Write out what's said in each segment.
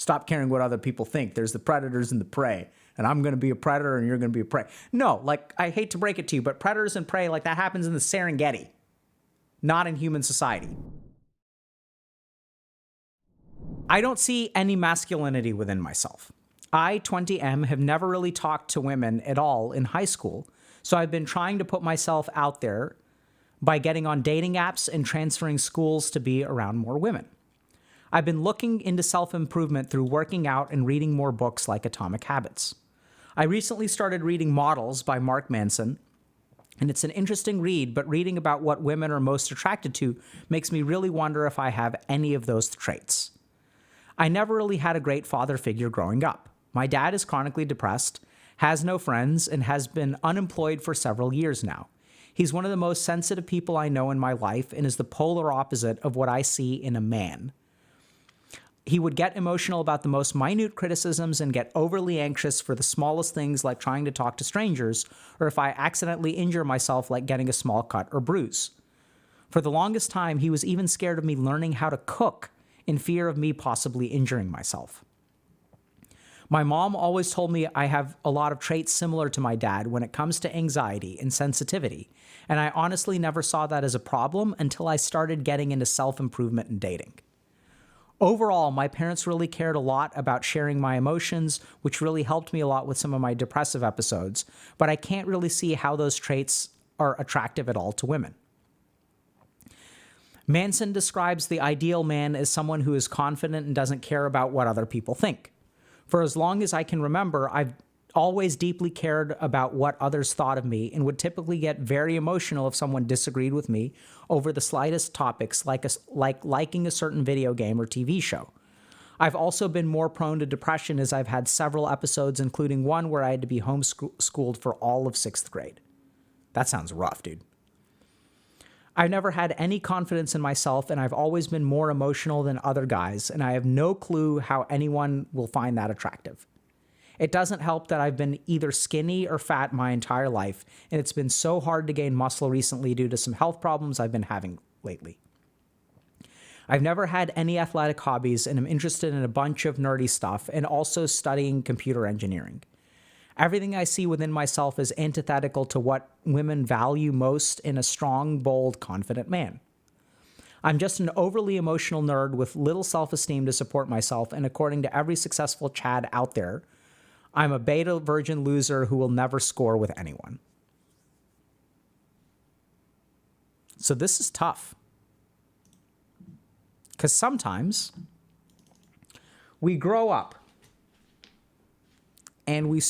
Stop caring what other people think. There's the predators and the prey. And I'm going to be a predator and you're going to be a prey. No, like, I hate to break it to you, but predators and prey, like, that happens in the Serengeti, not in human society. I don't see any masculinity within myself. I, 20M, have never really talked to women at all in high school, so I've been trying to put myself out there by getting on dating apps and transferring schools to be around more women. I've been looking into self-improvement through working out and reading more books like Atomic Habits. I recently started reading Models by Mark Manson, and it's an interesting read, but reading about what women are most attracted to makes me really wonder if I have any of those traits. I never really had a great father figure growing up. My dad is chronically depressed, has no friends, and has been unemployed for several years now. He's one of the most sensitive people I know in my life and is the polar opposite of what I see in a man. He would get emotional about the most minute criticisms and get overly anxious for the smallest things like trying to talk to strangers, or if I accidentally injure myself like getting a small cut or bruise. For the longest time, he was even scared of me learning how to cook in fear of me possibly injuring myself. My mom always told me I have a lot of traits similar to my dad when it comes to anxiety and sensitivity, and I honestly never saw that as a problem until I started getting into self-improvement and dating. Overall, my parents really cared a lot about sharing my emotions, which really helped me a lot with some of my depressive episodes, but I can't really see how those traits are attractive at all to women. Manson describes the ideal man as someone who is confident and doesn't care about what other people think. For as long as I can remember, I've always deeply cared about what others thought of me and would typically get very emotional if someone disagreed with me over the slightest topics like liking a certain video game or TV show. I've also been more prone to depression as I've had several episodes, including one where I had to be homeschooled for all of 6th grade. That sounds rough, dude. I've never had any confidence in myself, and I've always been more emotional than other guys, and I have no clue how anyone will find that attractive. It doesn't help that I've been either skinny or fat my entire life, and it's been so hard to gain muscle recently due to some health problems I've been having lately. I've never had any athletic hobbies, and I'm interested in a bunch of nerdy stuff, and also studying computer engineering. Everything I see within myself is antithetical to what women value most in a strong, bold, confident man. I'm just an overly emotional nerd with little self-esteem to support myself, and according to every successful Chad out there, I'm a beta virgin loser who will never score with anyone. So this is tough. Because sometimes we grow up and we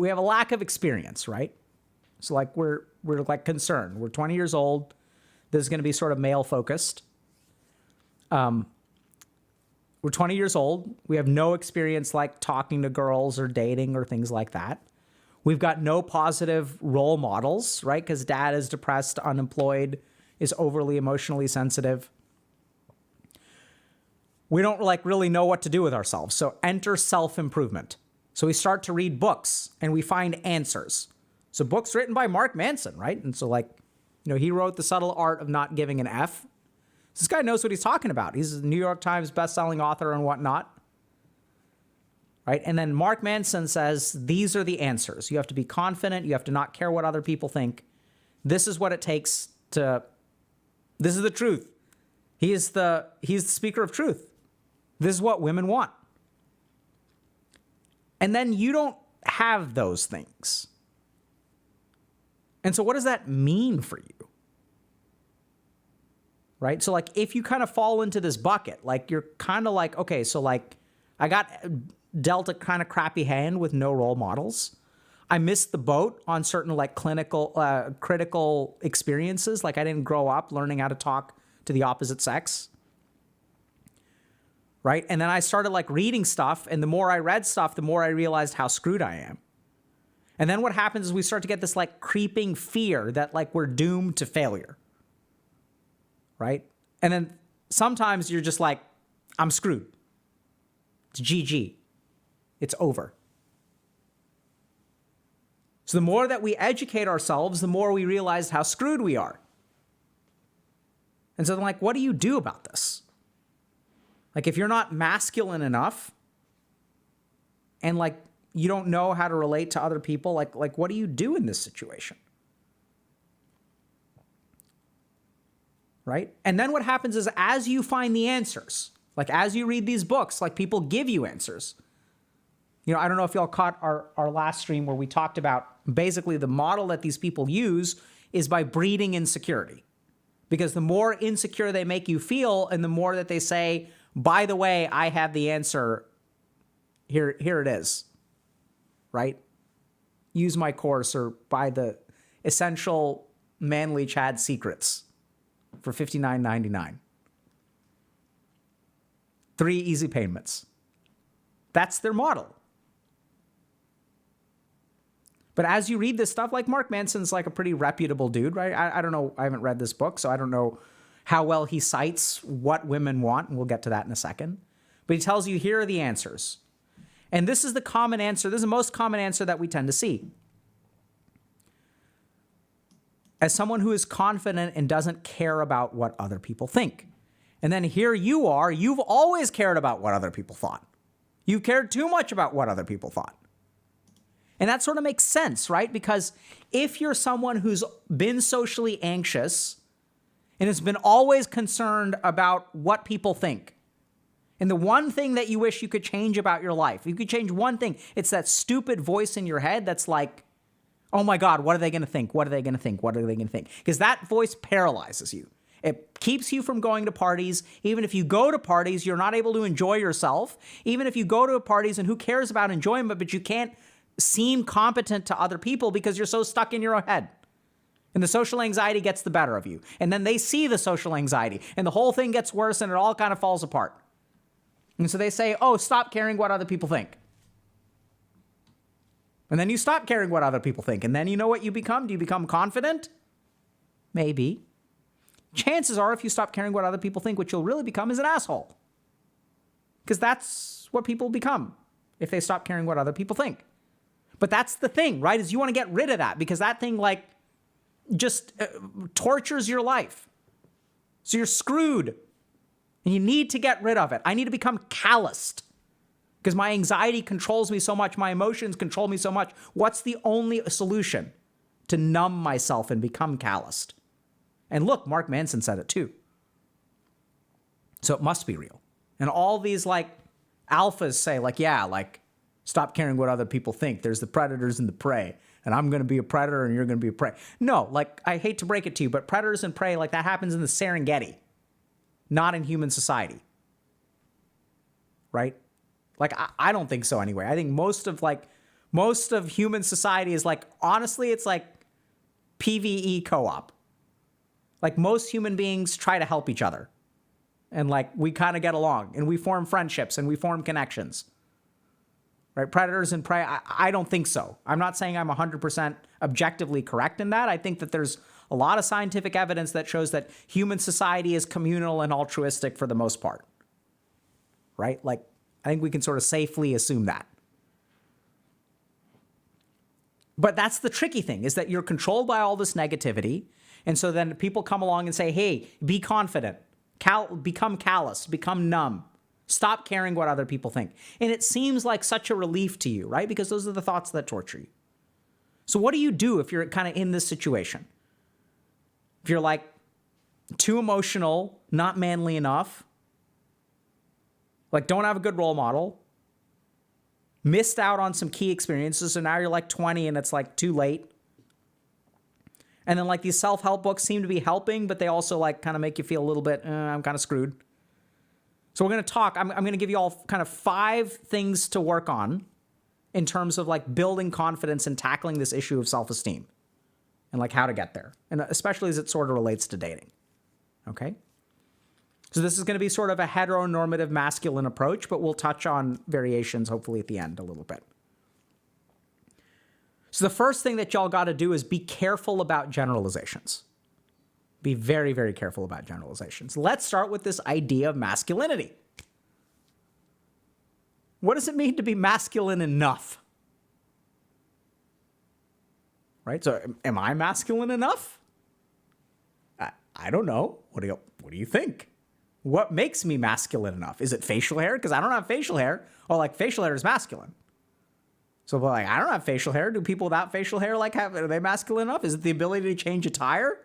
have a lack of experience, right? So like we're like concerned. We're 20 years old. This is going to be sort of male focused. We're 20 years old. We have no experience like talking to girls or dating or things like that. We've got no positive role models, right? Because dad is depressed, unemployed, is overly emotionally sensitive. We don't like really know what to do with ourselves. So enter self-improvement. So we start to read books and we find answers. So books written by Mark Manson, right? And so like, you know, he wrote The Subtle Art of Not Giving an F. This guy knows what he's talking about. He's a New York Times bestselling author and whatnot. Right? And then Mark Manson says, these are the answers. You have to be confident. You have to not care what other people think. This is what it takes to, this is the truth. He's the speaker of truth. This is what women want. And then you don't have those things. And so what does that mean for you? Right? So like if you kind of fall into this bucket, like you're kind of like, okay, so like I got dealt a kind of crappy hand with no role models. I missed the boat on certain like critical experiences. Like I didn't grow up learning how to talk to the opposite sex. Right? And then I started like reading stuff, and the more I read stuff, the more I realized how screwed I am. And then what happens is we start to get this like creeping fear that like we're doomed to failure. Right? And then sometimes you're just like, I'm screwed. It's GG. It's over. So the more that we educate ourselves, the more we realize how screwed we are. And so I'm like, what do you do about this? Like if you're not masculine enough and like you don't know how to relate to other people, like what do you do in this situation? Right? And then what happens is as you find the answers, like as you read these books, like people give you answers. You know, I don't know if y'all caught our last stream where we talked about basically the model that these people use is by breeding insecurity. Because the more insecure they make you feel and the more that they say, by the way, I have the answer, here it is, right? Use my course or buy the essential manly Chad secrets for $59.99. 3 easy payments. That's their model. But as you read this stuff, like Mark Manson's like a pretty reputable dude, right? I don't know. I haven't read this book, so I don't know how well he cites what women want, and we'll get to that in a second. But he tells you, here are the answers. And this is the common answer. This is the most common answer that we tend to see. As someone who is confident and doesn't care about what other people think. And then here you are, you've always cared about what other people thought. You cared too much about what other people thought. And that sort of makes sense, right? Because if you're someone who's been socially anxious and has been always concerned about what people think, and the one thing that you wish you could change about your life, you could change one thing, it's that stupid voice in your head that's like, oh my God, what are they going to think? What are they going to think? What are they going to think? Because that voice paralyzes you. It keeps you from going to parties. Even if you go to parties, you're not able to enjoy yourself. Even if you go to parties, and who cares about enjoyment, but you can't seem competent to other people because you're so stuck in your own head. And the social anxiety gets the better of you. And then they see the social anxiety, and the whole thing gets worse, and it all kind of falls apart. And so they say, oh, stop caring what other people think. And then you stop caring what other people think. And then you know what you become? Do you become confident? Maybe. Chances are, if you stop caring what other people think, what you'll really become is an asshole. Because that's what people become if they stop caring what other people think. But that's the thing, right? Is you want to get rid of that because that thing like just tortures your life. So you're screwed. And you need to get rid of it. I need to become calloused because my anxiety controls me so much. My emotions control me so much. What's the only solution? To numb myself and become calloused. And look, Mark Manson said it too. So it must be real. And all these like alphas say like, yeah, like stop caring what other people think. There's the predators and the prey. And I'm going to be a predator and you're going to be a prey. No, like I hate to break it to you, but predators and prey, like that happens in the Serengeti. Not in human society, right? Like, I don't think so anyway. I think most of human society is like, honestly, it's like PvE co-op. Like most human beings try to help each other. And like, we kind of get along and we form friendships and we form connections, right? Predators and prey, I don't think so. I'm not saying I'm 100% objectively correct in that. I think that there's a lot of scientific evidence that shows that human society is communal and altruistic for the most part, right? Like, I think we can sort of safely assume that. But that's the tricky thing, is that you're controlled by all this negativity. And so then people come along and say, hey, be confident, become callous, become numb, stop caring what other people think. And it seems like such a relief to you, right? Because those are the thoughts that torture you. So what do you do if you're kind of in this situation? If you're like too emotional, not manly enough, like don't have a good role model, missed out on some key experiences, so now you're like 20 and it's like too late. And then like these self-help books seem to be helping, but they also like kind of make you feel a little bit, I'm kind of screwed. So we're going to talk, I'm going to give you all kind of 5 things to work on in terms of like building confidence and tackling this issue of self-esteem. And like how to get there. And especially as it sort of relates to dating. Okay? So this is going to be sort of a heteronormative masculine approach, but we'll touch on variations hopefully at the end a little bit. So the first thing that y'all got to do is be careful about generalizations. Be very, very careful about generalizations. Let's start with this idea of masculinity. What does it mean to be masculine enough? Right? So am I masculine enough? I don't know. What do you think? What makes me masculine enough? Is it facial hair? Because I don't have facial hair. Oh, like facial hair is masculine. So like, I don't have facial hair. Do people without facial hair are they masculine enough? Is it the ability to change a tire?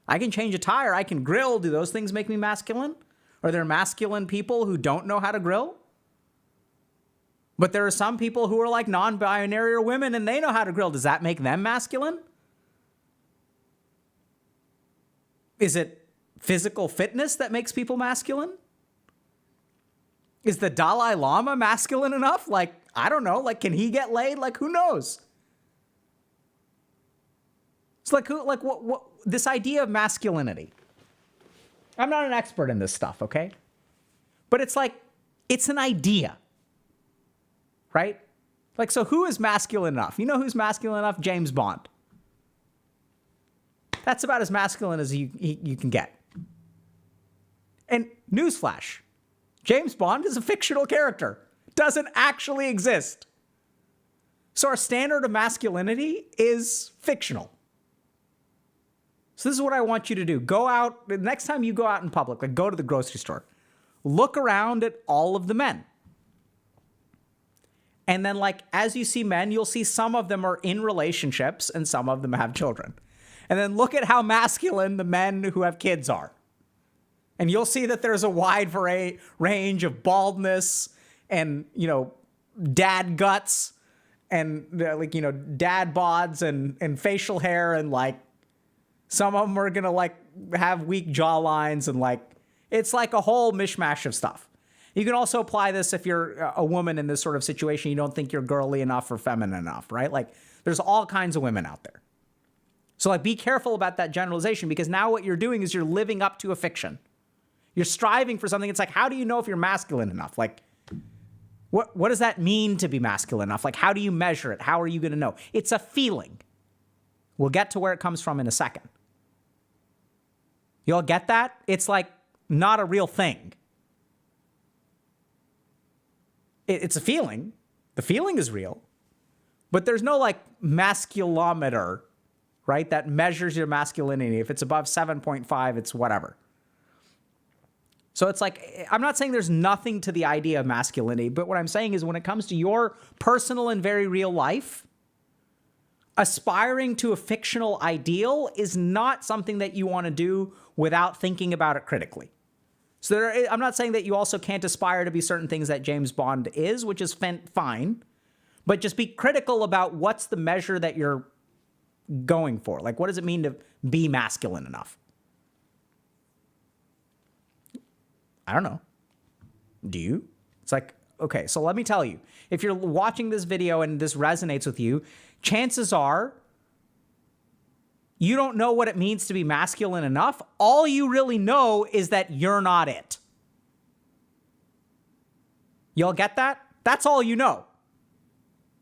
I can change a tire. I can grill. Do those things make me masculine? Are there masculine people who don't know how to grill? But there are some people who are like non-binary or women and they know how to grill. Does that make them masculine? Is it physical fitness that makes people masculine? Is the Dalai Lama masculine enough? Like, I don't know. Like, can he get laid? Like, who knows? It's like, what this idea of masculinity. I'm not an expert in this stuff, okay? But it's like, it's an idea, right? Like, so who is masculine enough? You know who's masculine enough? James Bond. That's about as masculine as you can get. And newsflash, James Bond is a fictional character. Doesn't actually exist. So our standard of masculinity is fictional. So this is what I want you to do. Go out, the next time you go out in public, like go to the grocery store, look around at all of the men. And then like, as you see men, you'll see some of them are in relationships and some of them have children. And then look at how masculine the men who have kids are. And you'll see that there's a wide range of baldness and, dad guts and dad bods and facial hair. And like, some of them are going to like have weak jawlines and like, it's like a whole mishmash of stuff. You can also apply this if you're a woman in this sort of situation, you don't think you're girly enough or feminine enough, right? Like there's all kinds of women out there. So like, be careful about that generalization because now what you're doing is you're living up to a fiction. You're striving for something. It's like, how do you know if you're masculine enough? Like, what does that mean to be masculine enough? Like, how do you measure it? How are you going to know? It's a feeling. We'll get to where it comes from in a second. You all get that? It's like not a real thing. It's a feeling. The feeling is real. But there's no like masculometer, right? That measures your masculinity. If it's above 7.5, it's whatever. So it's like, I'm not saying there's nothing to the idea of masculinity, but what I'm saying is when it comes to your personal and very real life, aspiring to a fictional ideal is not something that you want to do without thinking about it critically. So I'm not saying that you also can't aspire to be certain things that James Bond is, which is fine, but just be critical about what's the measure that you're going for. Like, what does it mean to be masculine enough? I don't know. Do you? It's like, okay, so let me tell you, if you're watching this video and this resonates with you, chances are you don't know what it means to be masculine enough. All you really know is that you're not it. Y'all get that? That's all you know.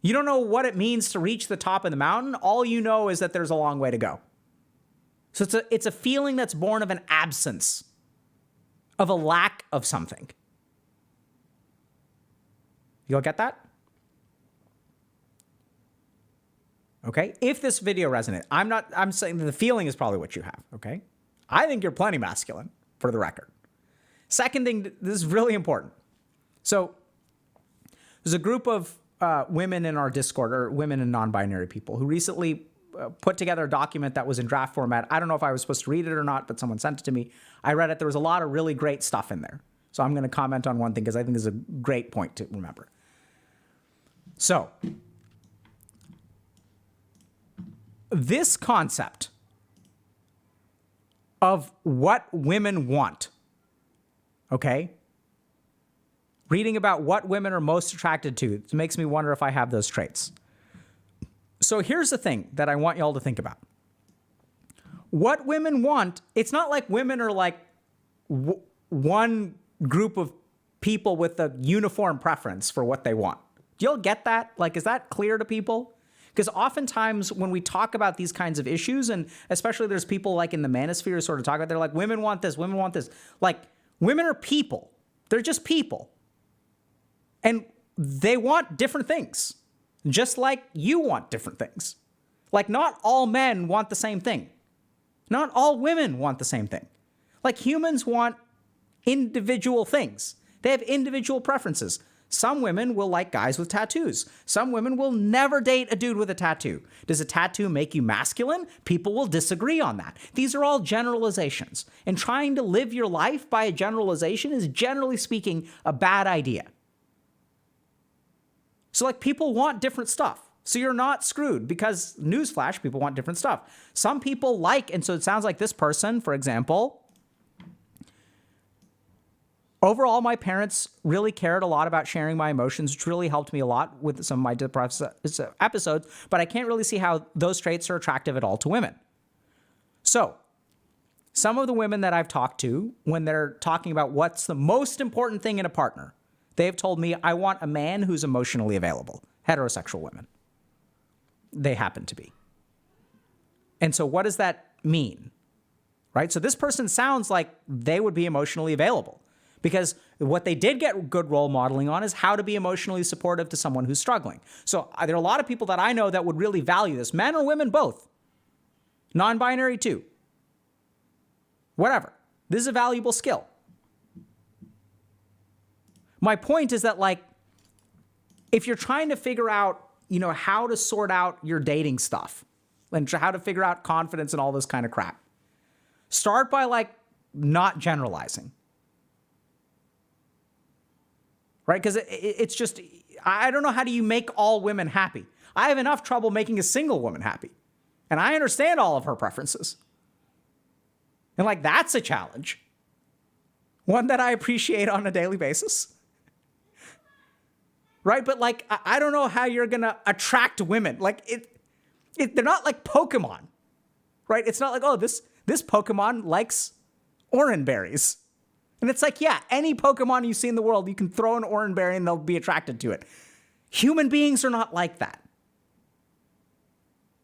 You don't know what it means to reach the top of the mountain. All you know is that there's a long way to go. So it's a feeling that's born of an absence, of a lack of something. You all get that? Okay. If this video resonates, I'm saying that the feeling is probably what you have. Okay. I think you're plenty masculine, for the record. Second thing, this is really important. So there's a group of women in our Discord, or women and non-binary people, who recently put together a document that was in draft format. I don't know if I was supposed to read it or not, but someone sent it to me. I read it. There was a lot of really great stuff in there. So I'm going to comment on one thing because I think this is a great point to remember. So this concept of what women want, okay? Reading about what women are most attracted to, it makes me wonder if I have those traits. So here's the thing that I want y'all to think about. What women want, it's not like women are like one group of people with a uniform preference for what they want. Do y'all get that? Like, is that clear to people? Because oftentimes when we talk about these kinds of issues, and especially there's people like in the manosphere sort of talk about, they're like, women want this, women want this. Like, women are people. They're just people. And they want different things, just like you want different things. Like, not all men want the same thing. Not all women want the same thing. Like, humans want individual things. They have individual preferences. Some women will like guys with tattoos. Some women will never date a dude with a tattoo. Does a tattoo make you masculine? People will disagree on that. These are all generalizations. And trying to live your life by a generalization is, generally speaking, a bad idea. So like, people want different stuff. So you're not screwed, because newsflash, people want different stuff. Some people like, and so it sounds like this person, for example, overall, my parents really cared a lot about sharing my emotions, which really helped me a lot with some of my depressed episodes, but I can't really see how those traits are attractive at all to women. So some of the women that I've talked to, when they're talking about what's the most important thing in a partner, they've told me, I want a man who's emotionally available. Heterosexual women. They happen to be. And so what does that mean? Right? So this person sounds like they would be emotionally available, because what they did get good role modeling on is how to be emotionally supportive to someone who's struggling. So there are a lot of people that I know that would really value this. Men or women, both. Non-binary too. Whatever. This is a valuable skill. My point is that, like, if you're trying to figure out, how to sort out your dating stuff and how to figure out confidence and all this kind of crap, start by, like, not generalizing. Right? Because it's just, I don't know, how do you make all women happy? I have enough trouble making a single woman happy. And I understand all of her preferences. And, like, that's a challenge. One that I appreciate on a daily basis. Right? But, like, I don't know how you're going to attract women. Like, they're not like Pokemon. Right? It's not like, oh, this Pokemon likes orange berries. And it's like, yeah, any Pokemon you see in the world, you can throw an orange berry and they'll be attracted to it. Human beings are not like that.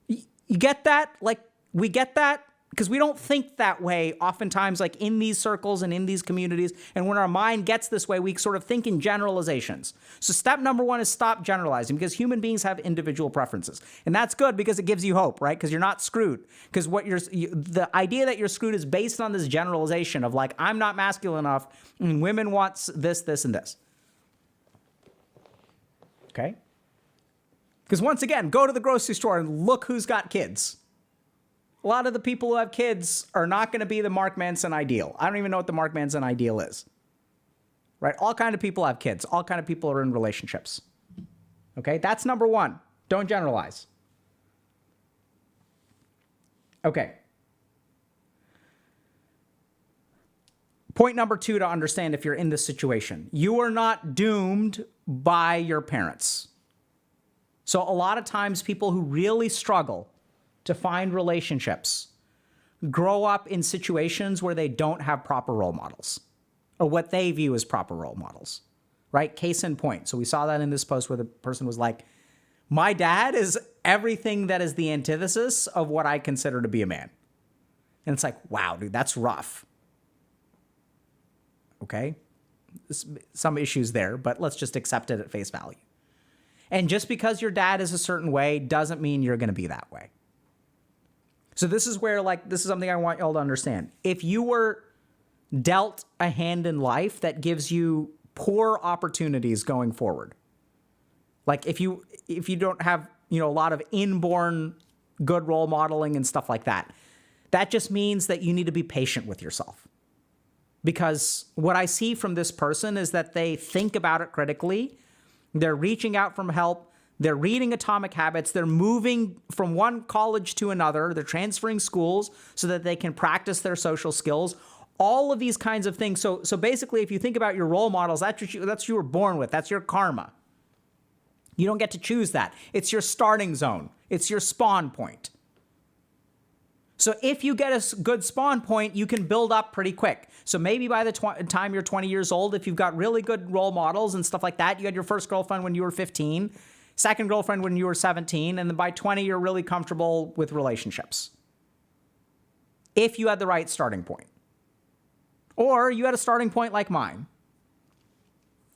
You get that? Like, we get that? Because we don't think that way oftentimes, like, in these circles and in these communities. And when our mind gets this way, we sort of think in generalizations. So step number one is stop generalizing, because human beings have individual preferences. And that's good, because it gives you hope, right? Because you're not screwed. Because the idea that you're screwed is based on this generalization of, like, I'm not masculine enough and women want this, this, and this. Okay? Because once again, go to the grocery store and look who's got kids. A lot of the people who have kids are not going to be the Mark Manson ideal. I don't even know what the Mark Manson ideal is. Right? All kind of people have kids. All kind of people are in relationships. Okay? That's number one. Don't generalize. Okay. Point number two to understand if you're in this situation. You are not doomed by your parents. So a lot of times people who really struggle to find relationships grow up in situations where they don't have proper role models, or what they view as proper role models, right? Case in point. So we saw that in this post where the person was like, my dad is everything that is the antithesis of what I consider to be a man. And it's like, wow, dude, that's rough. Okay? Some issues there, but let's just accept it at face value. And just because your dad is a certain way doesn't mean you're going to be that way. So this is where, like, this is something I want y'all to understand. If you were dealt a hand in life that gives you poor opportunities going forward, like if you don't have, a lot of inborn good role modeling and stuff like that, that just means that you need to be patient with yourself. Because what I see from this person is that they think about it critically. They're reaching out for help. They're reading Atomic Habits. They're moving from one college to another. They're transferring schools so that they can practice their social skills. All of these kinds of things. So basically, if you think about your role models, that's what you were born with. That's your karma. You don't get to choose that. It's your starting zone. It's your spawn point. So if you get a good spawn point, you can build up pretty quick. So maybe by the time you're 20 years old, if you've got really good role models and stuff like that, you had your first girlfriend when you were 15, second girlfriend when you were 17, and then by 20, you're really comfortable with relationships. If you had the right starting point. Or you had a starting point like mine,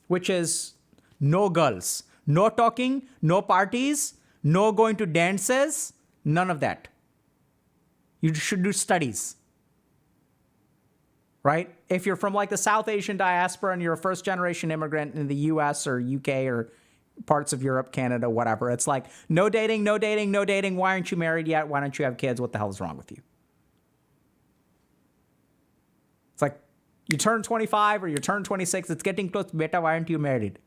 which is no girls, no talking, no parties, no going to dances, none of that. You should do studies. right? If you're from like the South Asian diaspora and you're a first generation immigrant in the US or UK or parts of Europe, Canada, whatever, it's like, no dating, no dating, no dating. Why aren't you married yet? Why don't you have kids? What the hell is wrong with you? It's like, you turn 25 or you turn 26, it's getting close, beta, why aren't you married?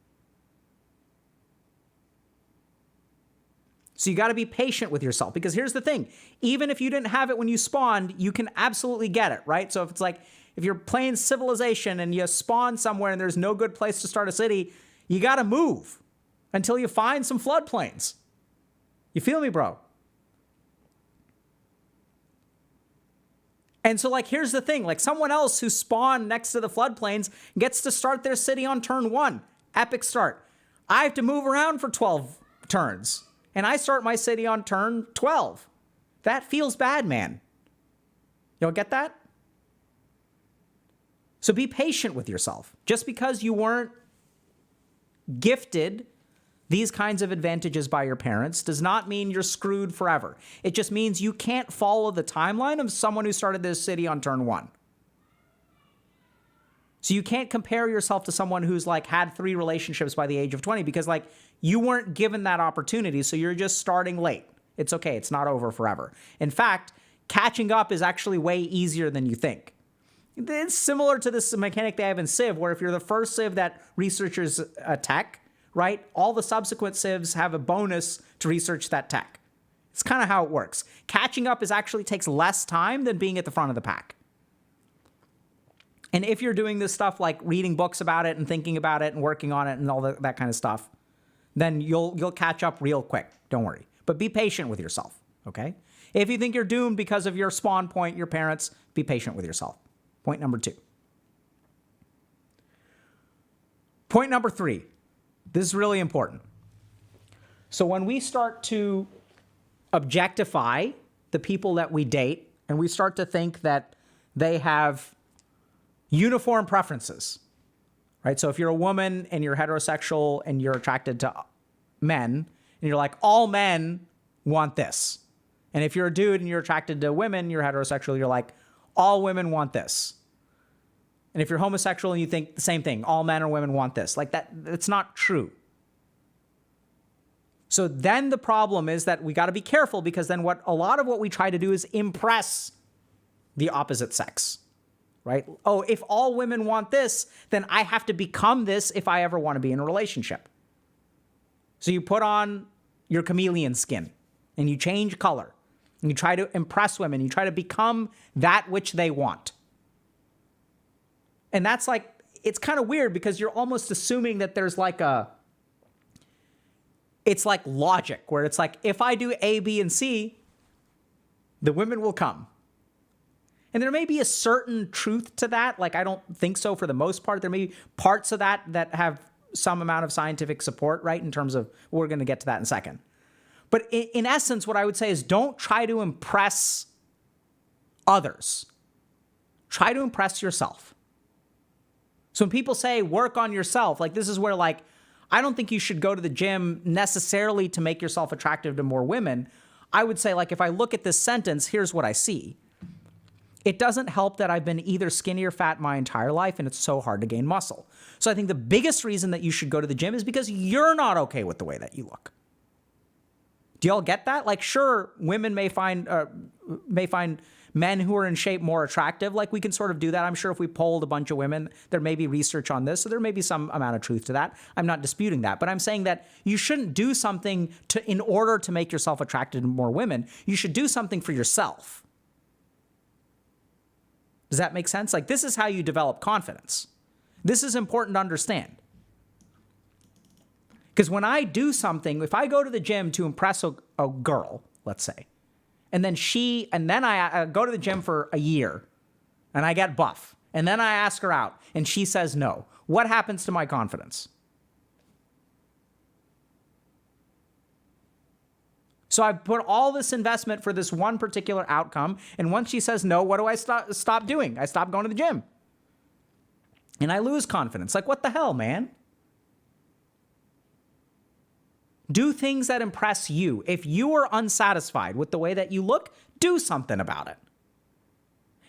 So you got to be patient with yourself, because here's the thing. Even if you didn't have it when you spawned, you can absolutely get it, right? So if it's like, if you're playing Civilization and you spawn somewhere and there's no good place to start a city, you got to move until you find some floodplains. You feel me, bro? And so, like, here's the thing. Like, someone else who spawned next to the floodplains gets to start their city on turn 1. Epic start. I have to move around for 12 turns. And I start my city on turn 12. That feels bad, man. Y'all get that? So be patient with yourself. Just because you weren't gifted these kinds of advantages by your parents does not mean you're screwed forever. It just means you can't follow the timeline of someone who started this city on turn 1. So you can't compare yourself to someone who's like had 3 relationships by the age of 20, because like you weren't given that opportunity. So you're just starting late. It's okay. It's not over forever. In fact, catching up is actually way easier than you think. It's similar to this mechanic they have in Civ, where if you're the first Civ that researches a tech, right, all the subsequent Civs have a bonus to research that tech. It's kind of how it works. Catching up actually takes less time than being at the front of the pack. And if you're doing this stuff like reading books about it and thinking about it and working on it and all that kind of stuff, then you'll catch up real quick. Don't worry. But be patient with yourself, okay? If you think you're doomed because of your spawn point, your parents, be patient with yourself. Point number 2. Point number 3. This is really important. So when we start to objectify the people that we date and we start to think that they have uniform preferences, right? So if you're a woman and you're heterosexual and you're attracted to men and you're like, all men want this. And if you're a dude and you're attracted to women, you're heterosexual, you're like, all women want this. And if you're homosexual and you think the same thing, all men or women want this, like that's not true. So then the problem is that we got to be careful, because then a lot of what we try to do is impress the opposite sex, right? Oh, if all women want this, then I have to become this if I ever want to be in a relationship. So you put on your chameleon skin and you change color and you try to impress women. You try to become that which they want. And that's like, it's kind of weird, because you're almost assuming that there's like it's like logic, where it's like, if I do A, B, and C, the women will come. And there may be a certain truth to that. Like, I don't think so for the most part. There may be parts of that have some amount of scientific support, right? In terms of, we're going to get to that in a second. But in essence, what I would say is, don't try to impress others. Try to impress yourself. So when people say work on yourself, like, this is where, like, I don't think you should go to the gym necessarily to make yourself attractive to more women. I would say, like, if I look at this sentence, here's what I see. It doesn't help that I've been either skinny or fat my entire life, and it's so hard to gain muscle. So I think the biggest reason that you should go to the gym is because you're not okay with the way that you look. Do y'all get that? Like, sure, women may find men who are in shape more attractive. Like, we can sort of do that. I'm sure if we polled a bunch of women, there may be research on this. So there may be some amount of truth to that. I'm not disputing that. But I'm saying that you shouldn't do something in order to make yourself attracted to more women. You should do something for yourself. Does that make sense? Like, this is how you develop confidence. This is important to understand. Because when I do something, if I go to the gym to impress a girl, let's say, and then I go to the gym for a year and I get buff, and then I ask her out and she says no, what happens to my confidence? So I've put all this investment for this one particular outcome, and once she says no, what do I stop doing? I stop going to the gym. And I lose confidence. Like, what the hell, man? Do things that impress you. If you are unsatisfied with the way that you look, do something about it.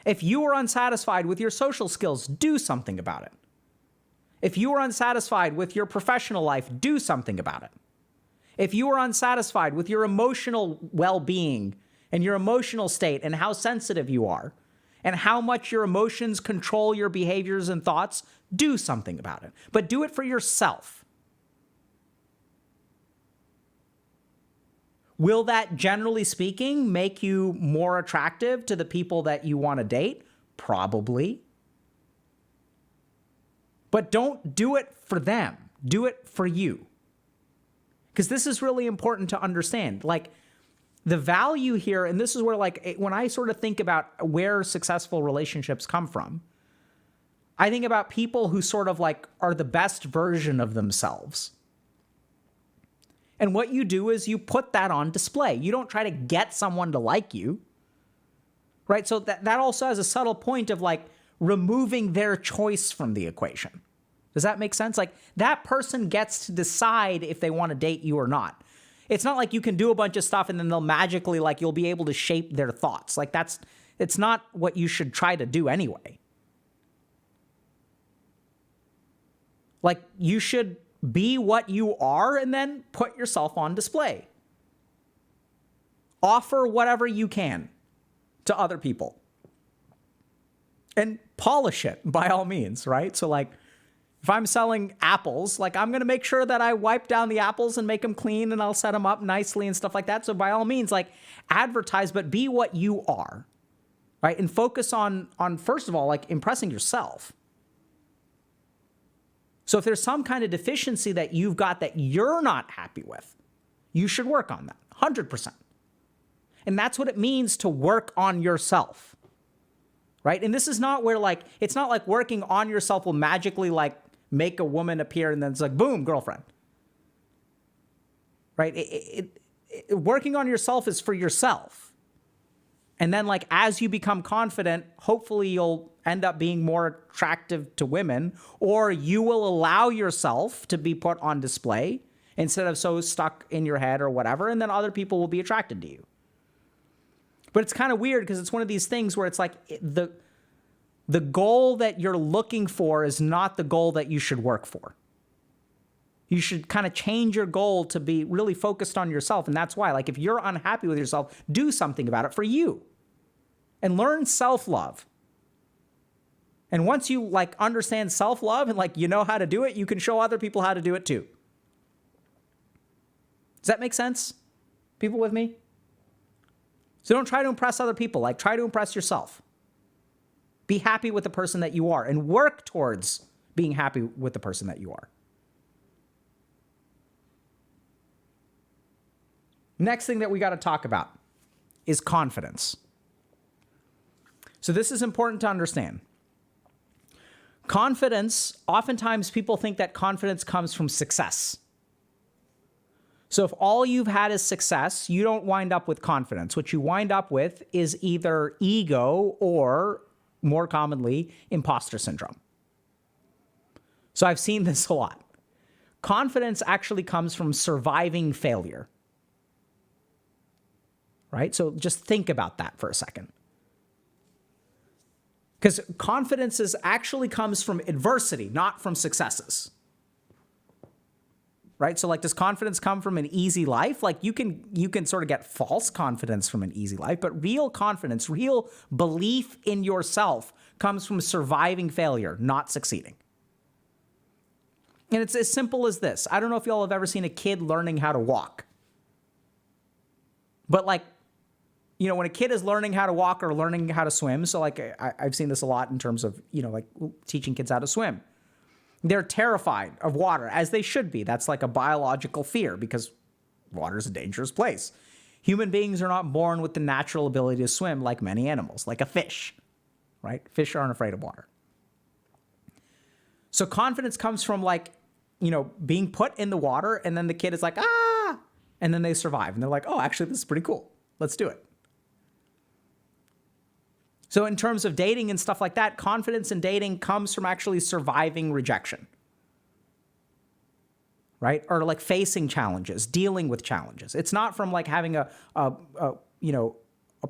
If you are unsatisfied with your social skills, do something about it. If you are unsatisfied with your professional life, do something about it. If you are unsatisfied with your emotional well-being and your emotional state and how sensitive you are and how much your emotions control your behaviors and thoughts, do something about it. But do it for yourself. Will that, generally speaking, make you more attractive to the people that you want to date? Probably. But don't do it for them. Do it for you. Because this is really important to understand. Like, the value here, and this is where, like, when I sort of think about where successful relationships come from, I think about people who sort of like are the best version of themselves. And what you do is you put that on display. You don't try to get someone to like you, right? So that also has a subtle point of like removing their choice from the equation. Does that make sense? Like, that person gets to decide if they want to date you or not. It's not like you can do a bunch of stuff and then they'll magically, like, you'll be able to shape their thoughts. Like, it's not what you should try to do anyway. Like, you should be what you are and then put yourself on display. Offer whatever you can to other people. And polish it by all means, right? So like, if I'm selling apples, like, I'm going to make sure that I wipe down the apples and make them clean and I'll set them up nicely and stuff like that. So by all means, like, advertise, but be what you are, right? And focus on first of all, like, impressing yourself. So if there's some kind of deficiency that you've got that you're not happy with, you should work on that, 100%. And that's what it means to work on yourself, right? And this is not where, like, it's not like working on yourself will magically, like, make a woman appear and then it's like, boom, girlfriend, right? Working on yourself is for yourself. And then, like, as you become confident, hopefully you'll end up being more attractive to women, or you will allow yourself to be put on display instead of so stuck in your head or whatever, and then other people will be attracted to you. But it's kind of weird because it's one of these things where it's like the goal that you're looking for is not the goal that you should work for. You should kind of change your goal to be really focused on yourself. And that's why, like, if you're unhappy with yourself, do something about it for you and learn self-love. And once you, like, understand self-love and, like, you know how to do it, you can show other people how to do it too. Does that make sense? People with me? So don't try to impress other people. Like, try to impress yourself. Be happy with the person that you are and work towards being happy with the person that you are. Next thing that we got to talk about is confidence. So this is important to understand. Confidence, oftentimes people think that confidence comes from success. So if all you've had is success, you don't wind up with confidence. What you wind up with is either ego or, more commonly, imposter syndrome. So I've seen this a lot. Confidence actually comes from surviving failure. Right? So just think about that for a second. Because confidence actually comes from adversity, not from successes. Right? So, like, does confidence come from an easy life? Like, you can sort of get false confidence from an easy life, but real confidence, real belief in yourself comes from surviving failure, not succeeding. And it's as simple as this. I don't know if y'all have ever seen a kid learning how to walk. But, like, you know, when a kid is learning how to walk or learning how to swim, so, like, I've seen this a lot in terms of, you know, like, teaching kids how to swim. They're terrified of water, as they should be. That's like a biological fear because water is a dangerous place. Human beings are not born with the natural ability to swim like many animals, like a fish, right? Fish aren't afraid of water. So confidence comes from, like, you know, being put in the water, and then the kid is like, ah, and then they survive. And they're like, oh, actually, this is pretty cool. Let's do it. So in terms of dating and stuff like that, confidence in dating comes from actually surviving rejection, right? Or, like, facing challenges, dealing with challenges. It's not from, like, having a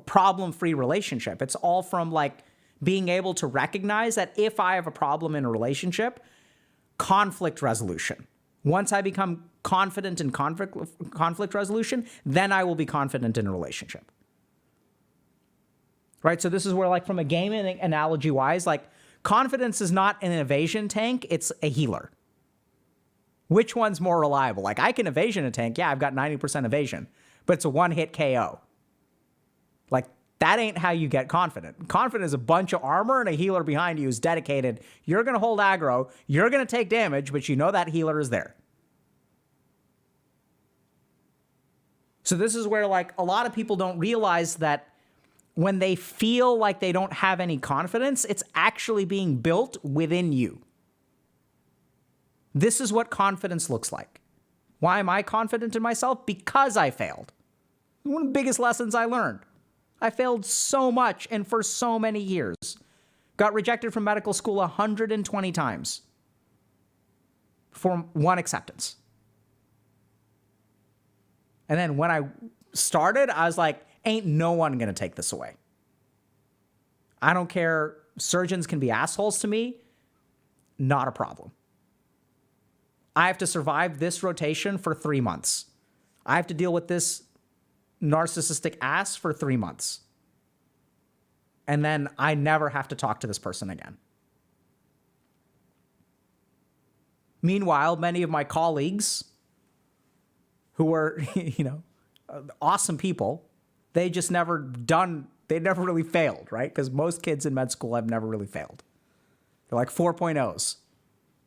problem-free relationship. It's all from, like, being able to recognize that if I have a problem in a relationship, conflict resolution. Once I become confident in conflict resolution, then I will be confident in a relationship. Right? So this is where, like, from a gaming analogy wise, like, confidence is not an evasion tank, it's a healer. Which one's more reliable? Like, I can evasion a tank. Yeah, I've got 90% evasion, but it's a one-hit KO. Like, that ain't how you get confident. Confident is a bunch of armor and a healer behind you who's dedicated. You're going to hold aggro. You're going to take damage, but you know that healer is there. So this is where, like, a lot of people don't realize that when they feel like they don't have any confidence, it's actually being built within you. This is what confidence looks like. Why am I confident in myself? Because I failed. One of the biggest lessons I learned. I failed so much and for so many years. Got rejected from medical school 120 times for one acceptance. And then when I started, I was like, ain't no one going to take this away. I don't care. Surgeons can be assholes to me. Not a problem. I have to survive this rotation for 3 months. I have to deal with this narcissistic ass for 3 months. And then I never have to talk to this person again. Meanwhile, many of my colleagues who were, awesome people, they never really failed, right? Because most kids in med school have never really failed. They're like 4.0s,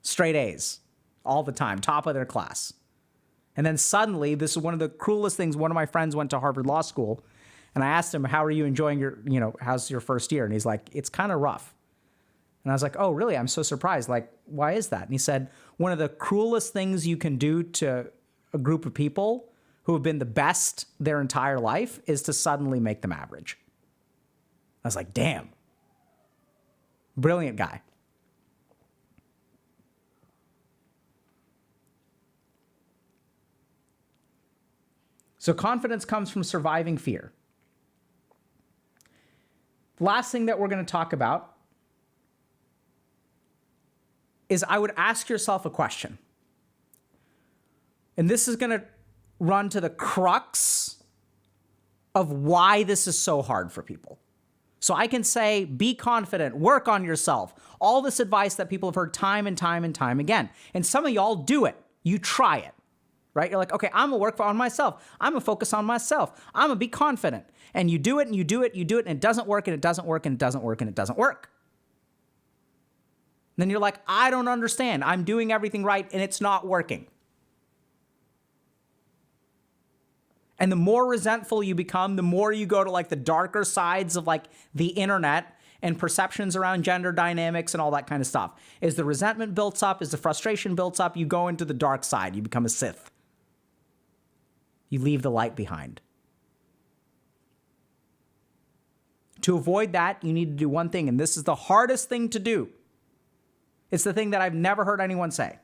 straight A's, all the time, top of their class. And then suddenly, this is one of the cruelest things. One of my friends went to Harvard Law School, and I asked him, how are you enjoying how's your first year? And he's like, it's kind of rough. And I was like, oh, really? I'm so surprised. Like, why is that? And he said, one of the cruelest things you can do to a group of people who have been the best their entire life is to suddenly make them average. I was like, damn. Brilliant guy. So confidence comes from surviving fear. Last thing that we're going to talk about is I would ask yourself a question. And this is going to run to the crux of why this is so hard for people. So I can say, be confident, work on yourself. All this advice that people have heard time and time and time again. And some of y'all do it. You try it. Right? You're like, okay, I'm going to work on myself. I'm going to focus on myself. I'm going to be confident. And you do it and you do it, and it doesn't work and it doesn't work and it doesn't work and it doesn't work. And then you're like, I don't understand. I'm doing everything right and it's not working. And the more resentful you become, the more you go to like the darker sides of like the internet and perceptions around gender dynamics and all that kind of stuff. As the resentment builds up, as the frustration builds up, you go into the dark side. You become a Sith. You leave the light behind. To avoid that, you need to do one thing, and this is the hardest thing to do. It's the thing that I've never heard anyone say.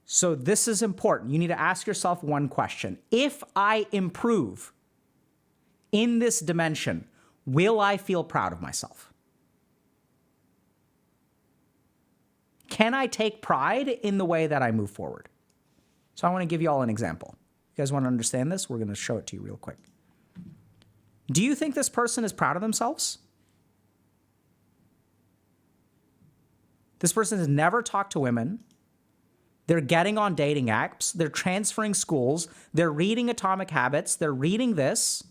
So this is important. You need to ask yourself one question. If I improve in this dimension, will I feel proud of myself? Can I take pride in the way that I move forward? So I want to give you all an example. You guys want to understand this? We're going to show it to you real quick. Do you think this person is proud of themselves? This person has never talked to women. They're getting on dating apps. They're transferring schools. They're reading Atomic Habits. They're reading this.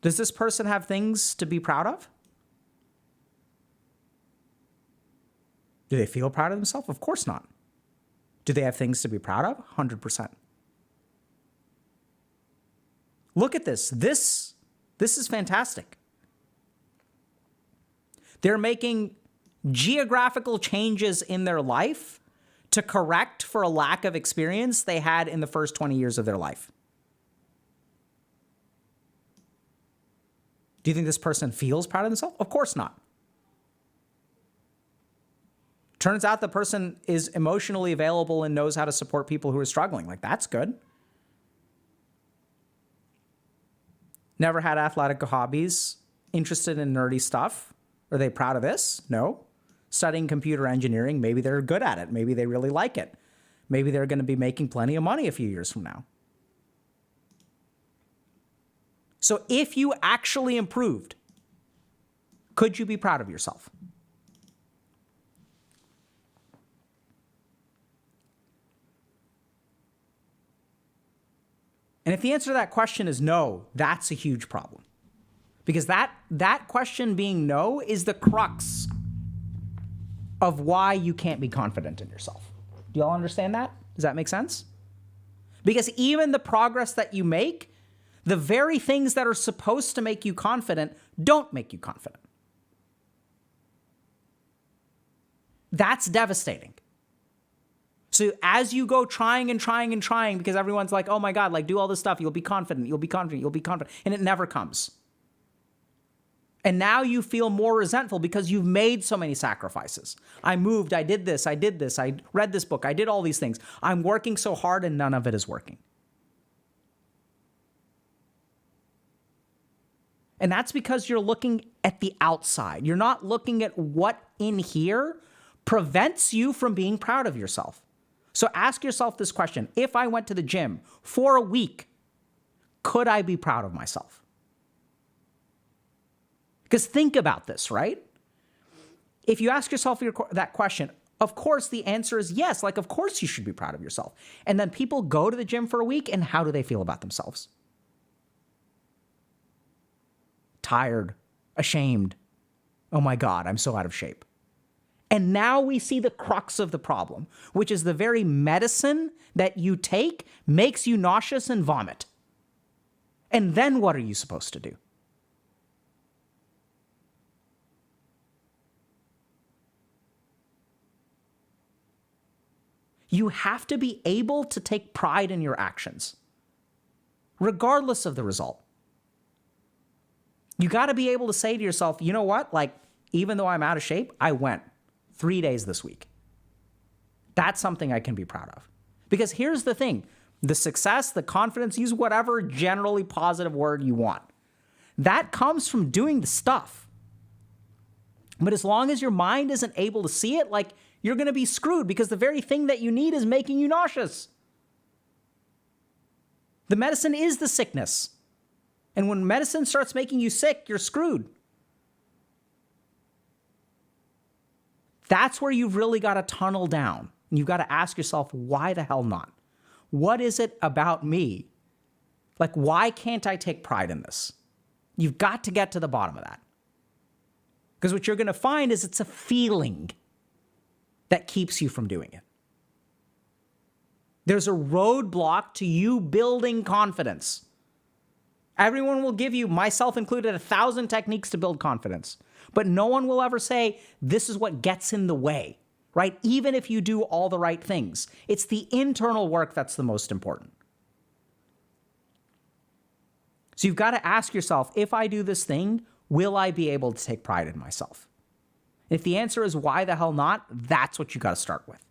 Does this person have things to be proud of? Do they feel proud of themselves? Of course not. Do they have things to be proud of? 100%. Look at this. This is fantastic. They're making geographical changes in their life to correct for a lack of experience they had in the first 20 years of their life. Do you think this person feels proud of themselves? Of course not. Turns out the person is emotionally available and knows how to support people who are struggling. Like, that's good. Never had athletic hobbies, interested in nerdy stuff. Are they proud of this? No. Studying computer engineering, maybe they're good at it. Maybe they really like it. Maybe they're going to be making plenty of money a few years from now. So if you actually improved, could you be proud of yourself? And if the answer to that question is no, that's a huge problem. Because that question being no is the crux of why you can't be confident in yourself. Do y'all understand that? Does that make sense? Because even the progress that you make, the very things that are supposed to make you confident don't make you confident. That's devastating. So as you go trying and trying and trying, because everyone's like, oh my God, like do all this stuff, you'll be confident, you'll be confident, you'll be confident, and it never comes. And now you feel more resentful because you've made so many sacrifices. I moved, I did this, I read this book, I did all these things. I'm working so hard and none of it is working. And that's because you're looking at the outside. You're not looking at what in here prevents you from being proud of yourself. So ask yourself this question. If I went to the gym for a week, could I be proud of myself? Because think about this, right? If you ask yourself that question, of course the answer is yes. Like, of course you should be proud of yourself. And then people go to the gym for a week, and how do they feel about themselves? Tired, ashamed. Oh my God, I'm so out of shape. And now we see the crux of the problem, which is the very medicine that you take makes you nauseous and vomit. And then what are you supposed to do? You have to be able to take pride in your actions, regardless of the result. You got to be able to say to yourself, you know what? Like, even though I'm out of shape, I went 3 days this week. That's something I can be proud of. Because here's the thing, the success, the confidence, use whatever generally positive word you want. That comes from doing the stuff. But as long as your mind isn't able to see it, like, you're going to be screwed because the very thing that you need is making you nauseous. The medicine is the sickness. And when medicine starts making you sick, you're screwed. That's where you've really got to tunnel down. And you've got to ask yourself, why the hell not? What is it about me? Like, why can't I take pride in this? You've got to get to the bottom of that. Because what you're going to find is it's a feeling that keeps you from doing it. There's a roadblock to you building confidence. Everyone will give you, myself included, 1,000 techniques to build confidence. But no one will ever say, this is what gets in the way, right? Even if you do all the right things. It's the internal work that's the most important. So you've got to ask yourself, if I do this thing, will I be able to take pride in myself? If the answer is why the hell not, that's what you got to start with.